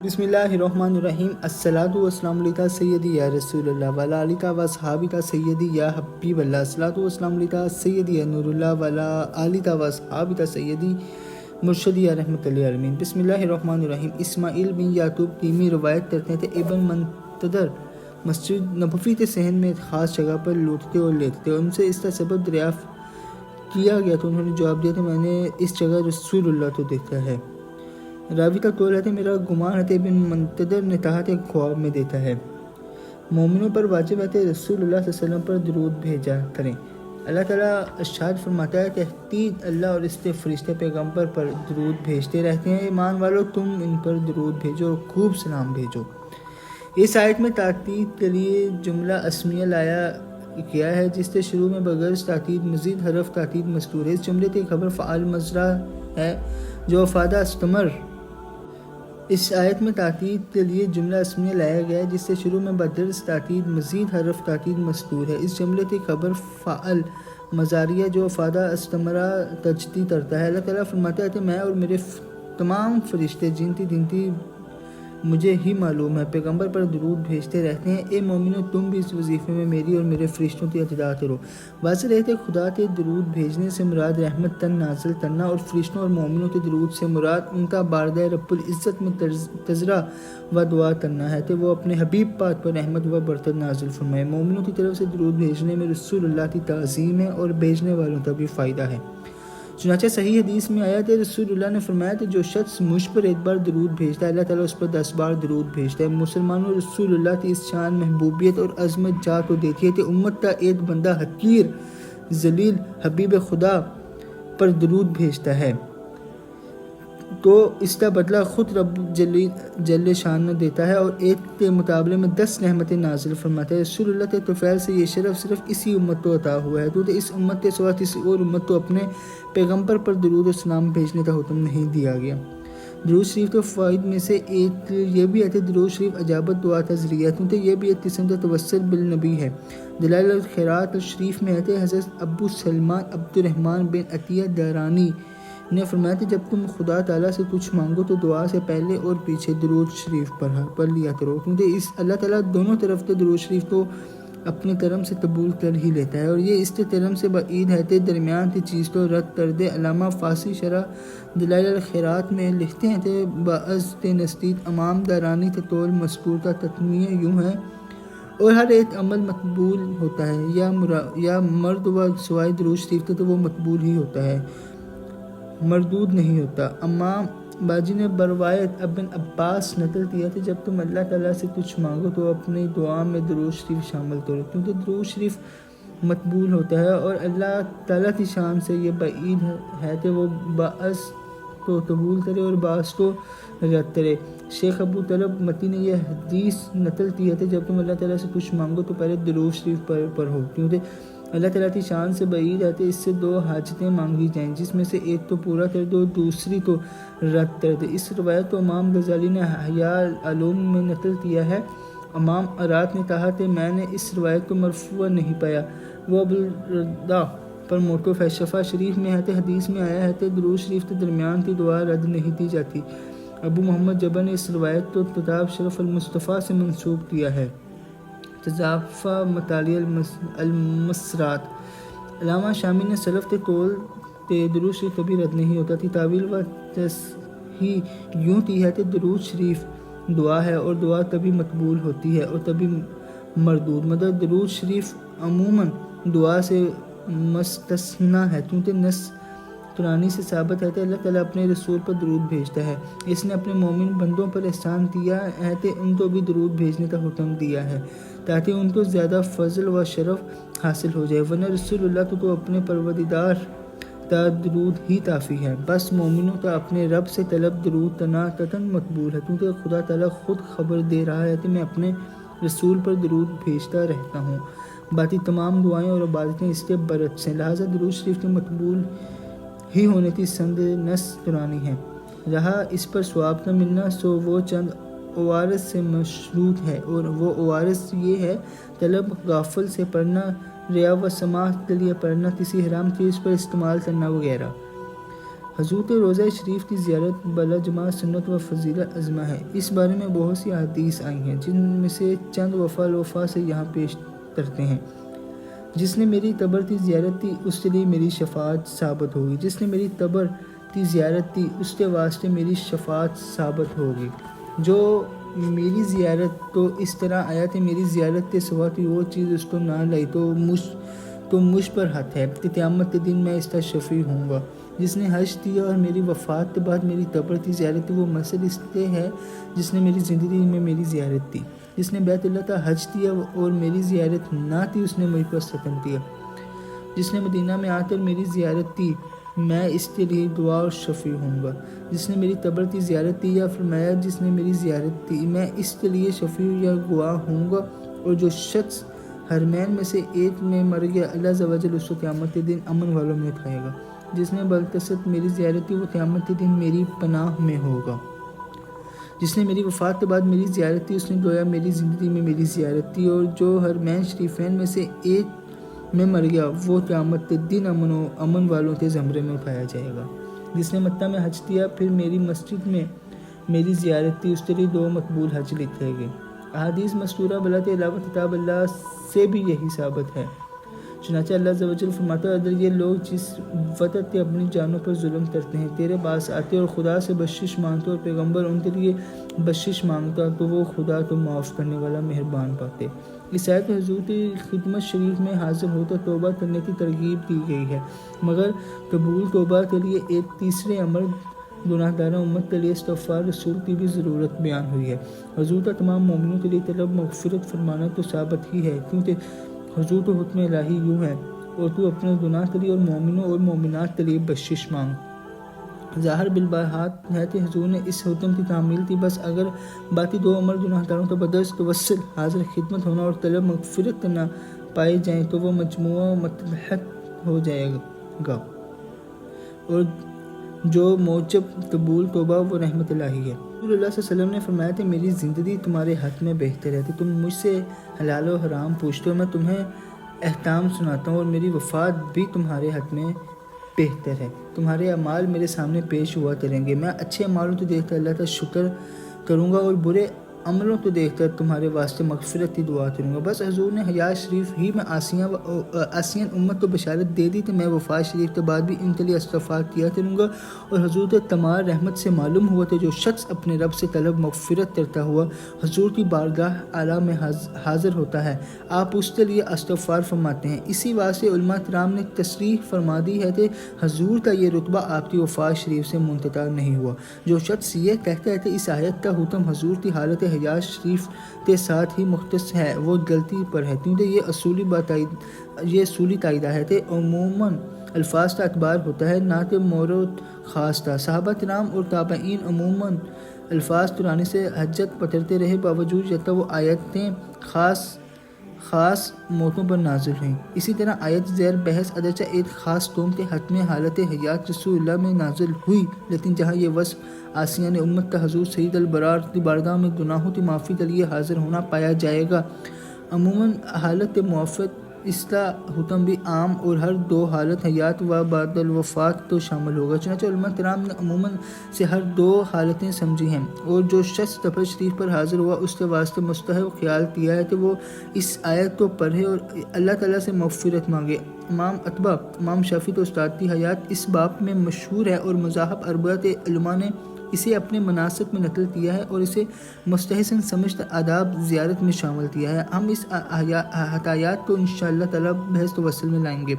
بسم اللہ الرحمن الرحیم الصلاۃ والسلام علیکہ سیدی یا رسول اللہ وعلی آلہ و اصحابہ سیدی یا حبیب اللہ الصلاۃ والسلام علیکہ سیدی یا نور اللہ وعلی آلہ و اصحابہ سیدی مرشدی یا رحمت للعالمین۔ بسم اللہ الرحمن الرحیم۔ اسماعیل بن یعقوب تیمی روایت کرتے تھے ابن منتدر مسجد نبوی کے صحن میں ایک خاص جگہ پر لوٹتے اور لیٹتے تھے۔ ان سے اس کا سبب دریافت کیا گیا تو انہوں نے جواب دیا کہ میں نے اس جگہ رسول اللہ کو دیکھا ہے۔ راوی کا قول ہے میرا گمان ہے ابن منتدر نے کہا کہ خواب میں دیتا ہے۔ مومنوں پر واجب ہے کہ رسول اللہ صلی اللہ علیہ وسلم پر درود بھیجا کریں۔ اللہ تعالیٰ ارشاد فرماتا ہے کہ تحقیق اللہ اور اس کے فرشتے پیغمبر پر درود بھیجتے رہتے ہیں، ایمان والو تم ان پر درود بھیجو اور خوب سلام بھیجو۔ اس آیت میں تاکید کے لیے جملہ اسمیہ لایا کیا ہے جس کے شروع میں بغیر تاکید مزید حرف تاکید مذکور ہے۔ اس جملے کی خبر فعال مضارع ہے جو افادہ استمر۔ اس آیت میں تاکید کے لیے جملہ اسمیہ لایا گیا ہے جس سے شروع میں بدرس تاکید مزید حرف تاکید مذکور ہے۔ اس جملے کی خبر فعل مضارع جو افادہ استمرہ تجدید کرتا ہے۔ اللہ تعالیٰ فرماتا ہے کہ میں اور میرے تمام فرشتے جنتی دنتی مجھے ہی معلوم ہے پیغمبر پر درود بھیجتے رہتے ہیں۔ اے مومنو تم بھی اس وظیفے میں میری اور میرے فرشتوں کی اطاعت کرو۔ واضح رہتے خدا کے درود بھیجنے سے مراد رحمت تن نازل کرنا اور فرشتوں اور مومنوں کے درود سے مراد ان کا بارگاہ رب العزت میں تذرہ و دعا کرنا ہے کہ وہ اپنے حبیب پاک پر رحمت و برکت نازل فرمائے۔ مومنوں کی طرف سے درود بھیجنے میں رسول اللہ کی تعظیم ہے اور بھیجنے والوں کا بھی فائدہ ہے۔ چنانچہ صحیح حدیث میں آیا کہ رسول اللہ نے فرمایا کہ جو شخص مجھ پر ایک بار درود بھیجتا ہے اللہ تعالیٰ اس پر 10 بار درود بھیجتا ہے۔ مسلمانوں رسول اللہ کی اس شان محبوبیت اور عظمت جا کو دیکھیے کہ امت کا ایک بندہ حقیر ذلیل حبیب خدا پر درود بھیجتا ہے تو اس کا بدلہ خود رب جل شان دیتا ہے اور ایک کے مقابلے میں 10 نعمتیں نازل فرماتا ہے۔ رسول اللہ کے طفیل سے یہ شرف صرف اسی امت کو عطا ہوا ہے کیونکہ اس امت کے سوا کسی اور امت کو اپنے پیغمبر پر درود و سلام بھیجنے کا حکم نہیں دیا گیا۔ درود شریف کے فوائد میں سے ایک یہ بھی ہے کہ درود شریف اجابت دعا کا ذریعہ کیونکہ یہ بھی ایک قسم کا توسل بالنبی ہے۔ دلائل الخیرات الشریف میں ہے کہ حضرت ابو سلمان عبد الرحمن بن عطیہ دارانی نے فرمایا کہ جب تم خدا تعالیٰ سے کچھ مانگو تو دعا سے پہلے اور پیچھے درود شریف پڑھ لیا کرو کیونکہ اللہ تعالیٰ دونوں طرف کے درود شریف کو اپنی طرف سے قبول کر ہی لیتا ہے اور یہ اس کے طرف سے بعید ہے کہ درمیان کی چیز کو رد کر دے۔ علامہ فارسی شرح دلائل الخیرات میں لکھتے ہیں کہ بعض کے نزدیک امام دارانی کے طول مذکور کا تتمیہ یوں ہے اور ہر ایک عمل مقبول ہوتا ہے یا مرد و سوائے درود شریف کے تو وہ مقبول ہی ہوتا ہے مردود نہیں ہوتا۔ امام باجی نے بروایت ابن عباس نقل کیا کہ جب تم اللہ تعالیٰ سے کچھ مانگو تو اپنی دعا میں درود شریف شامل کرو کیونکہ درود شریف مقبول ہوتا ہے اور اللہ تعالیٰ کی شان سے یہ بعید ہے کہ وہ بعض کو قبول کرے اور بعض کو رد کرے۔ شیخ ابو طلب متی نے یہ حدیث نقل کی ہے کہ جب تم اللہ تعالیٰ سے کچھ مانگو تو پہلے درود شریف پڑھو کیونکہ اللہ تعالیٰ کی شان سے بعید ہے کہ اس سے 2 حاجتیں مانگی جائیں جس میں سے ایک تو پورا کر دو دوسری کو رد کر دے۔ اس روایت کو امام غزالی نے احیاء العلوم میں نقل کیا ہے۔ امام ارات نے کہا کہ میں نے اس روایت کو مرفوع نہیں پایا، وہ ابوالرداء پر موقوف ہے۔ شفا شریف میں ہے کہ حدیث میں آیا ہے کہ درود شریف کے درمیان کی دعا رد نہیں دی جاتی۔ ابو محمد جبر نے اس روایت کو کتاب شرف المصطفیٰ سے منسوب کیا ہے۔ تضافہ مطالع المسرات۔ علامہ شامی نے سلف کے قول کہ درود شریف کبھی رد نہیں ہوتا تھی تعویل و تصحیح یوں کی ہے کہ درود شریف دعا ہے اور دعا کبھی مقبول ہوتی ہے اور کبھی مردود مگر درود شریف عموماً دعا سے مستثنیٰ ہے کیونکہ نص قرآنی سے ثابت ہے کہ اللہ تعالیٰ اپنے رسول پر درود بھیجتا ہے۔ اس نے اپنے مومن بندوں پر احسان کیا ہے کہ ان کو بھی درود بھیجنے کا حکم دیا ہے تاکہ ان کو زیادہ فضل و شرف حاصل ہو جائے ورنہ رسول اللہ کو اپنے پروردگار کا درود ہی کافی ہے۔ بس مومنوں کا اپنے رب سے طلب درود کرنا قطعاً مقبول ہے کیونکہ خدا تعالیٰ خود خبر دے رہا ہے کہ میں اپنے رسول پر درود بھیجتا رہتا ہوں۔ باقی تمام دعائیں اور عبادتیں اس کے برعکس ہیں لہٰذا درود شریف کے مقبول ہی ہونے کی سند نص قرآنی ہے۔ رہا اس پر ثواب کا ملنا سو وہ چند عوارض سے مشروط ہے اور وہ عوارض یہ ہے طلب غافل سے پڑھنا، ریا و سماع کے لیے پڑھنا، کسی حرام چیز پر استعمال کرنا وغیرہ۔ حضور کے روضہ شریف کی زیارت بلا جماع سنت و فضیلت عظمہ ہے۔ اس بارے میں بہت سی احادیث آئی ہیں، جن میں سے چند وفا سے یہاں پیش کرتے ہیں۔ جس نے میری قبر کی زیارت کی اس کے لیے میری شفاعت ثابت ہوگی، جس نے میری قبر کی زیارت کی اس کے واسطے میری شفاعت ثابت ہوگی۔ جو میری زیارت تو اس طرح آیا کہ میری زیارت کے سوا کی وہ چیز اس کو نہ لائی تو مجھ پر حق ہے کہ قیامت کے دن میں اس کا شفیع ہوں گا۔ جس نے حج کیا اور میری وفات کے بعد میری قبر کی زیارت کی، وہ مثل اس کے ہے جس نے میری زندگی میں میری زیارت کی۔ جس نے بیت اللہ کا حج کیا اور میری زیارت نہ کی، اس نے مجھ پر ستم کیا۔ جس نے مدینہ میں آ کر میری زیارت کی، میں اس کے لیے دعا اور شفیع ہوں گا۔ جس نے میری قبر کی زیارت کی، یا فرمایا جس نے میری زیارت کی، میں اس کے لیے شفیع یا گواہ ہوں گا۔ اور جو شخص حرمین میں سے ایک میں مر گیا، اللہ عز و جل اس کو قیامت کے دن امن والوں میں اٹھائے گا۔ جس نے بلتست میری زیارت کی، وہ قیامت کے دن میری پناہ میں ہوگا۔ جس نے میری وفات کے بعد میری زیارت کی، اس نے گویا میری زندگی میں میری زیارت کی۔ اور جو حرمین شریفین میں سے ایک میں مر گیا، وہ قیامت کے دن امن والوں کے زمرے میں اٹھایا جائے گا۔ جس نے مکہ میں حج کیا، پھر میری مسجد میں میری زیارت کی، اس کے لیے 2 مقبول حج لکھے گئے۔ احادیث مستورہ بلا کے علاوہ کتاب اللہ سے بھی یہی ثابت ہے۔ چنانچہ اللہ عز و جل فرماتا ہے، اگر یہ لوگ جس وقت کے اپنی جانوں پر ظلم کرتے ہیں تیرے پاس آتے اور خدا سے بخشش مانگتے اور پیغمبر ان کے لیے بخشش مانگتا، تو وہ خدا کو معاف کرنے والا مہربان پاتے۔ اس آیت حضور کی خدمت شریف میں حاضر ہوتا توبہ کرنے کی ترغیب دی گئی ہے، مگر قبول توبہ کے لیے ایک تیسرے امر گناہ گار امت کے لیے استغفار رسول کی بھی ضرورت بیان ہوئی ہے۔ حضور کا تمام مومنوں کے لیے طلب مغفرت فرمانا تو ثابت ہی ہے، کیونکہ حضور تو حکم الہی یوں ہے، اور تو اپنے گناہ کے لیے اور مومنوں اور مومنات کے لیے بخشش مانگ۔ ظاہر بالباحات ہے کہ حضور نے اس حکم کی تعمیل کی، بس اگر باقی 2 امر گناہ گاروں کا بدرس توسل حاضر خدمت ہونا اور طلب مغفرت کرنا پائے جائیں تو وہ مجموعہ متحد ہو جائے گا، اور جو موجب قبول توبہ وہ رحمت الہی ہے۔ رسول اللہ صلی اللہ علیہ وسلم نے فرمایا کہ میری زندگی تمہارے حق میں بہتر ہے کہ تم مجھ سے حلال و حرام پوچھتے ہو، میں تمہیں احکام سناتا ہوں، اور میری وفات بھی تمہارے حق میں بہتر ہے۔ تمہارے اعمال میرے سامنے پیش ہوا کریں گے، میں اچھے اعمالوں کو دیکھ کر اللہ کا شکر کروں گا اور برے عملوں کو دیکھ کر تمہارے واسطے مغفرت کی دعا کروں گا۔ بس حضور نے حیات شریف ہی میں آسین امت کو بشارت دے دی کہ میں وفات شریف کے بعد بھی ان کے لیے استغفار کیا کروں گا، اور حضور کے تمام رحمت سے معلوم ہوا کہ جو شخص اپنے رب سے طلب مغفرت کرتا ہوا حضور کی بارگاہ اعلیٰ میں حاضر ہوتا ہے، آپ اس کے لیے استغفار فرماتے ہیں۔ اسی واسطے علماء کرام نے تصریح فرما دی ہے کہ حضور کا یہ رتبہ آپ کی وفات شریف سے منقطع نہیں ہوا۔ جو شخص یہ کہتا ہے کہ اس آیت کا حکم حضور کی حالت حیات شریف کے ساتھ ہی مختص ہے، وہ غلطی پر ہے، کیونکہ یہ اصولی قاعدہ ہے کہ عموماً الفاظ کا اعتبار ہوتا ہے، نہ کہ مورد خاص کا۔ صحابہ کرام اور تابعین عموماً الفاظ قرآن سے حجت پکڑتے رہے، باوجود یکا وہ آیتیں خاص موقعوں پر نازل ہوئیں۔ اسی طرح آیت زیر بحث اگرچہ ایک خاص قوم کے حق میں حالت حیات رسول اللہ میں نازل ہوئی، لیکن جہاں یہ وصف آسیان امت کا حضور سید البرار کی بارگاہ میں گناہوں کی معافی کے لیے حاضر ہونا پایا جائے گا، عموماً حالت کے موافق اس کا حکم بھی عام اور ہر 2 حالت حیات و بعد الوفات تو شامل ہوگا۔ چنانچہ علماء کرام نے عموماً سے ہر 2 حالتیں سمجھی ہیں، اور جو شخص قبر شریف پر حاضر ہوا اس کے واسطے مستحب خیال کیا ہے کہ وہ اس آیت کو پڑھے اور اللہ تعالیٰ سے مغفرت مانگے۔ امام اتبا امام شافعی تو استاد کی حیات اس باب میں مشہور ہے، اور مذاہب اربعہ کے علماء نے اسے اپنے مناسک میں نقل کیا ہے اور اسے مستحسن سمجھ آداب زیارت میں شامل کیا ہے۔ ہم اس حکایات کو انشاءاللہ تعالیٰ بحث توسل میں لائیں گے۔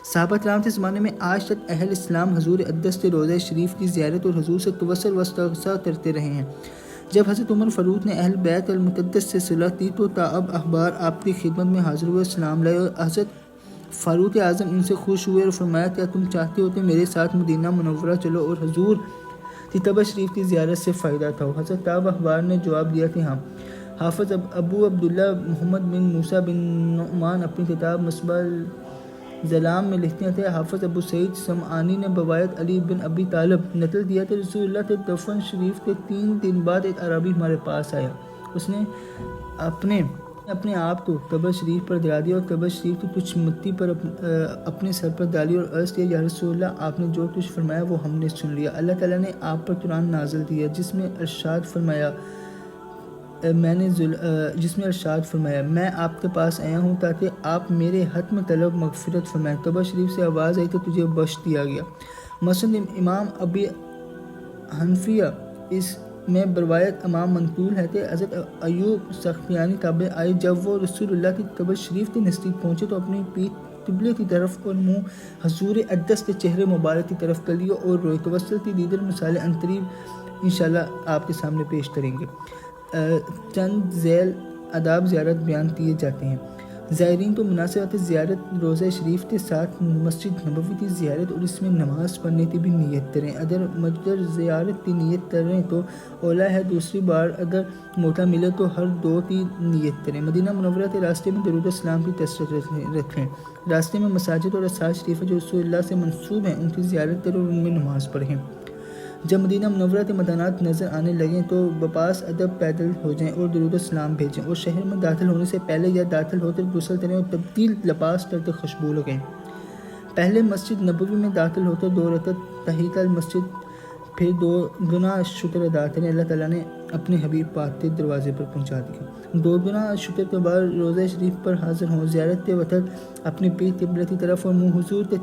صحابہ کرام کے زمانے میں آج تک اہل اسلام حضور اقدس کے روضہ شریف کی زیارت اور حضور سے توسل و استغاثہ کرتے رہے ہیں۔ جب حضرت عمر فاروق نے اہل بیت المقدس سے صلح کی تو تااب احبار آپ کی خدمت میں حاضر ہوئے، سلام لائے، اور حضرت فاروق اعظم ان سے خوش ہوئے اور فرمایا، کیا تم چاہتے ہو کہ میرے ساتھ مدینہ منورہ چلو اور حضور کی قبر شریف کی زیارت سے فائدہ اٹھاؤ؟ حضرت تااب احبار نے جواب دیا کہ ہاں۔ حافظ ابو عبداللہ محمد بن موسیٰ بن نعمان اپنی کتاب مصباح الظلام میں لکھتے تھے، حافظ ابو سعید سمعانی نے بوایت علی بن ابی طالب نقل دیا کہ رسول اللہ کے دفن شریف کے 3 دن بعد ایک عربی ہمارے پاس آیا، اس نے اپنے اپنے آپ کو قبر شریف پر دلا دیا اور قبر شریف کی کچھ مٹی پر اپنے سر پر ڈالی اور عرض کیا یا رسول اللہ آپ نے جو کچھ فرمایا وہ ہم نے سن لیا۔ اللہ تعالیٰ نے آپ پر قرآن نازل کیا جس میں ارشاد فرمایا میں آپ کے پاس آیا ہوں تاکہ آپ میرے حتم طلب مغفرت فرمائیں۔ قبر شریف سے آواز آئی تو تجھے بخش دیا گیا۔ مسند امام ابی حنیفہ اس میں بروایت امام منقول ہے کہ حضرت ایوب سختیانی تابع آئے، جب وہ رسول اللہ کی قبر شریف کے نزدیک پہنچے تو اپنی پیٹھ قبلے کی طرف اور منہ حضور اقدس کے چہرے مبارک کی طرف کر لیا اور روئے۔ توسل کی دیگر مثالیں عنقریب انشاءاللہ آپ کے سامنے پیش کریں گے۔ چند ذیل آداب زیارت بیان کیے جاتے ہیں۔ زائرین کو مناسبت زیارت روضہ شریف کے ساتھ مسجد نبوی کی زیارت اور اس میں نماز پڑھنے کی بھی نیت کریں۔ اگر مقدر زیارت کی نیت کریں تو اولیٰ ہے، دوسری بار اگر موقع ملے تو ہر دو کی نیت کریں۔ مدینہ منورہ کے راستے میں درود السلام کی کثرت رکھیں۔ راستے میں مساجد اور آثار شریفہ جو رسول اللہ سے منسوب ہیں ان کی زیارت کریں اور ان میں نماز پڑھیں۔ جب مدینہ منورہ کے مکانات نظر آنے لگیں تو بپاس ادب پیدل ہو جائیں اور درود السلام بھیجیں اور شہر میں داخل ہونے سے پہلے یا داخل ہوتے غسل کریں اور تبدیل لباس کرتے خوشبو لگائیں۔ پہلے مسجد نبوی میں داخل ہوتے 2 رکعت تحیۃ المسجد پھر 2 گنا شکر ادا کریں۔ اللہ تعالیٰ نے اپنے حبیب پاک کے دروازے پر پہنچا دیا۔ 2 گنا شکر کے بعد روضہ شریف پر حاضر ہوں۔ زیارت کے وقت اپنی پیٹھ قبلہ کی طرف اور منہ حضور کے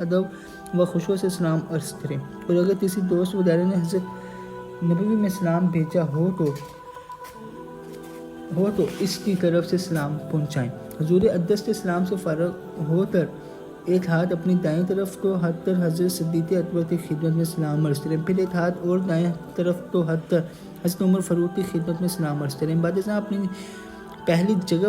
ادب و خشوع سے سلام عرض کریں اور اگر کسی دوست وغیرہ نے حضرت نبوی میں سلام بھیجا ہو تو اس کی طرف سے سلام پہنچائیں۔ حضور اقدس کے سلام سے فارغ ہو کر ایک ہاتھ اپنی دائیں طرف کو ہٹ کر حضرت صدیق اکبر کی خدمت میں سلام عرض کریں، پھر ایک ہاتھ اور دائیں طرف کو ہٹ کر حضرت عمر فاروق کی خدمت میں سلام عرض کریں۔ بعد ازاں اپنی پہلی جگہ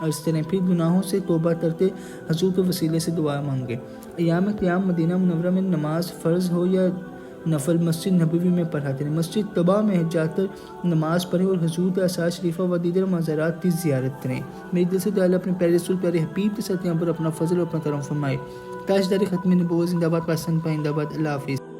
عرض کریں، پھر گناہوں سے توبہ کرتے حضور کے وسیلے سے دعا مانگیں۔ ایام قیام مدینہ منورہ میں نماز فرض ہو یا نفل مسجد نبوی میں پڑھا کریں۔ مسجد قباء میں جا کر نماز پڑھیں اور حضور کے آثار شریفہ و دیگر مزارات کی زیارت کریں۔ میری دل سے دعا اپنے پیارے رسول پیارے حبیب کے ساتھ یہاں پر اپنا فضل اور اپنا کرم فرمائے۔ تاجدار ختم نبوت زندہ باد، پاکستان پائندہ باد۔ اللہ حافظ۔